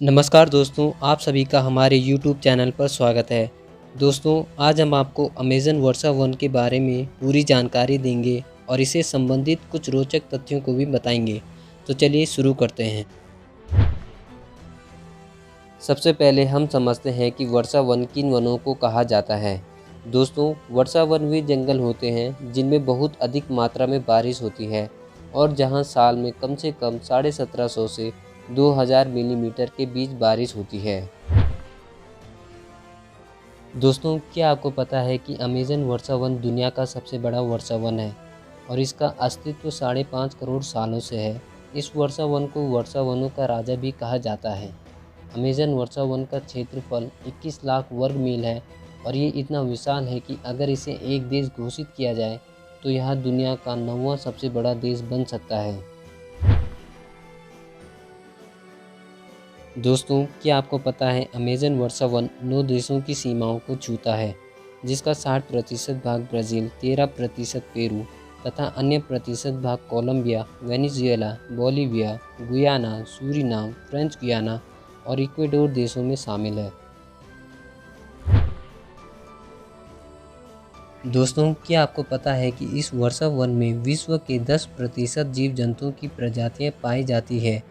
नमस्कार दोस्तों, आप सभी का हमारे YouTube चैनल पर स्वागत है। दोस्तों, आज हम आपको अमेज़न वर्सा 1 के बारे में पूरी जानकारी देंगे और इससे संबंधित कुछ रोचक तथ्यों को भी बताएंगे। तो चलिए शुरू करते हैं। सबसे पहले हम समझते हैं कि वर्सा 1 किन वनों को कहा जाता है। दोस्तों, वर्सा वन वे जंगल होते हैं जिनमें बहुत अधिक मात्रा में बारिश होती है और जहां साल में कम से कम 1750 से 2000 मिलीमीटर के बीच बारिश होती है। दोस्तों, क्या आपको पता है कि अमेज़न वर्षा वन दुनिया का सबसे बड़ा वर्षा वन है और इसका अस्तित्व 5.5 करोड़ सालों से है। इस वर्षा वन को वर्षा वनों का राजा भी कहा जाता है। अमेज़न वर्षा वन का क्षेत्रफल 21 लाख वर्ग मील है और ये इतना विशाल है कि अगर इसे एक देश घोषित किया जाए तो यह दुनिया का 9वां सबसे बड़ा देश बन सकता है। दोस्तों, क्या आपको पता है अमेज़न वर्षा वन 9 देशों की सीमाओं को छूता है, जिसका 60% भाग ब्राज़ील, 13% पेरू तथा अन्य प्रतिशत भाग Colombia, Venezuela, Bolivia, Guyana, Suriname, French Guiana और इक्वाडोर देशों में शामिल है। दोस्तों, क्या आपको पता है कि इस वर्षा वन में विश्व के 10% जीव जंतुओं की प्रजातियां पाई जाती है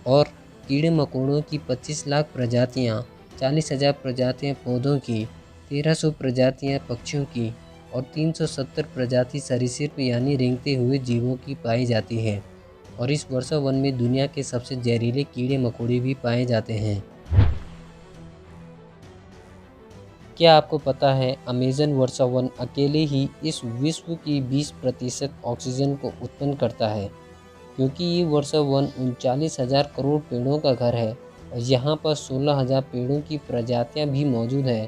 और कीड़े मकोड़ों की 25 लाख प्रजातियां, 40,000 प्रजातियां पौधों की, 1300 प्रजातियां पक्षियों की और 370 प्रजाति सरीसृप यानी रेंगते हुए जीवों की पाई जाती है। और इस वर्षा वन में दुनिया के सबसे जहरीले कीड़े मकोड़े भी पाए जाते हैं। क्या आपको पता है अमेज़न वर्षा वन अकेले ही इस विश्व की 20% ऑक्सीजन को उत्पन्न करता है, क्योंकि ये वर्षा वन 39,000 करोड़ पेड़ों का घर है और यहाँ पर 16,000 पेड़ों की प्रजातियाँ भी मौजूद है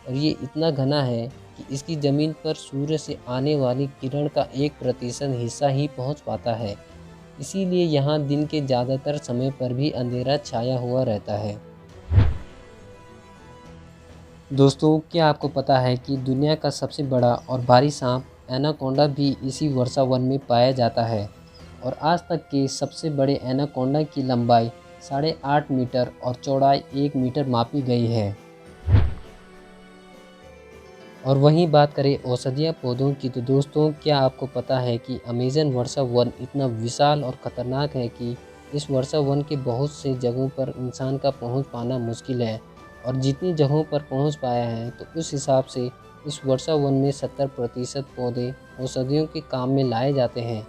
और ये इतना घना है कि इसकी ज़मीन पर सूर्य से आने वाली किरण का 1% हिस्सा ही पहुँच पाता है। इसीलिए यहाँ दिन के ज़्यादातर समय पर भी अंधेरा छाया हुआ रहता है। दोस्तों, क्या आपको पता है कि दुनिया का सबसे बड़ा और भारी सांप एनाकोंडा भी इसी वर्षा वन में पाया जाता है और आज तक के सबसे बड़े एनाकोंडा की लंबाई 8.5 मीटर और चौड़ाई 1 मीटर मापी गई है। और वहीं बात करें औषधीय पौधों की, तो दोस्तों, क्या आपको पता है कि अमेज़न वर्षा वन इतना विशाल और ख़तरनाक है कि इस वर्षा वन के बहुत से जगहों पर इंसान का पहुंच पाना मुश्किल है और जितनी जगहों पर पहुंच पाया है तो उस हिसाब से इस वर्षा वन में 70% पौधे औषधियों के काम में लाए जाते हैं।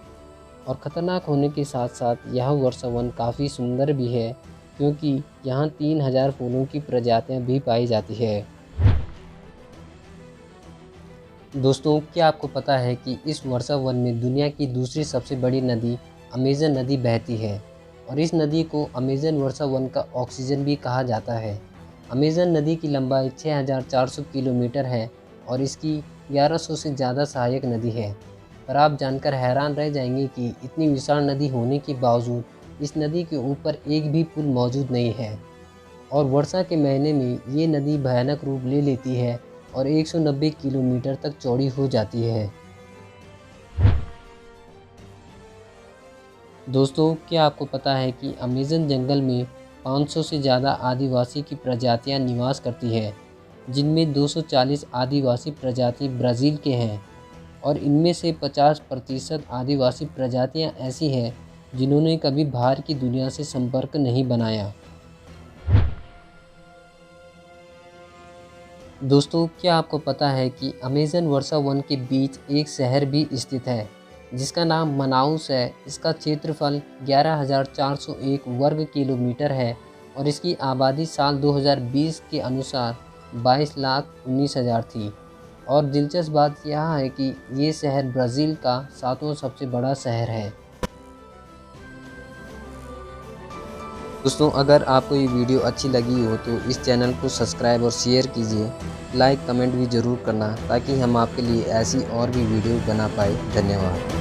और ख़तरनाक होने के साथ साथ यह वर्षा वन काफ़ी सुंदर भी है, क्योंकि यहाँ 3000 फूलों की प्रजातियाँ भी पाई जाती है। दोस्तों, क्या आपको पता है कि इस वर्षा वन में दुनिया की दूसरी सबसे बड़ी नदी अमेज़न नदी बहती है और इस नदी को अमेज़न वर्षा वन का ऑक्सीजन भी कहा जाता है। अमेज़न नदी की लंबाई 6400 किलोमीटर है और इसकी 1100 से ज़्यादा सहायक नदी है। पर आप जानकर हैरान रह जाएंगे कि इतनी विशाल नदी होने के बावजूद इस नदी के ऊपर एक भी पुल मौजूद नहीं है और वर्षा के महीने में ये नदी भयानक रूप ले लेती है और 190 किलोमीटर तक चौड़ी हो जाती है। दोस्तों, क्या आपको पता है कि अमेज़न जंगल में 500 से ज़्यादा आदिवासी की प्रजातियां निवास करती है, जिनमें 240 आदिवासी प्रजाति ब्राज़ील के हैं और इनमें से 50% आदिवासी प्रजातियां ऐसी हैं जिन्होंने कभी बाहर की दुनिया से संपर्क नहीं बनाया। दोस्तों, क्या आपको पता है कि अमेज़न वर्षा वन के बीच एक शहर भी स्थित है जिसका नाम मनाउस है। इसका क्षेत्रफल 11,401 वर्ग किलोमीटर है और इसकी आबादी साल 2020 के अनुसार 22,19,000 थी। और दिलचस्प बात यह है कि ये शहर ब्राज़ील का 7वां सबसे बड़ा शहर है। दोस्तों, अगर आपको ये वीडियो अच्छी लगी हो तो इस चैनल को सब्सक्राइब और शेयर कीजिए। लाइक कमेंट भी ज़रूर करना ताकि हम आपके लिए ऐसी और भी वीडियो बना पाए। धन्यवाद।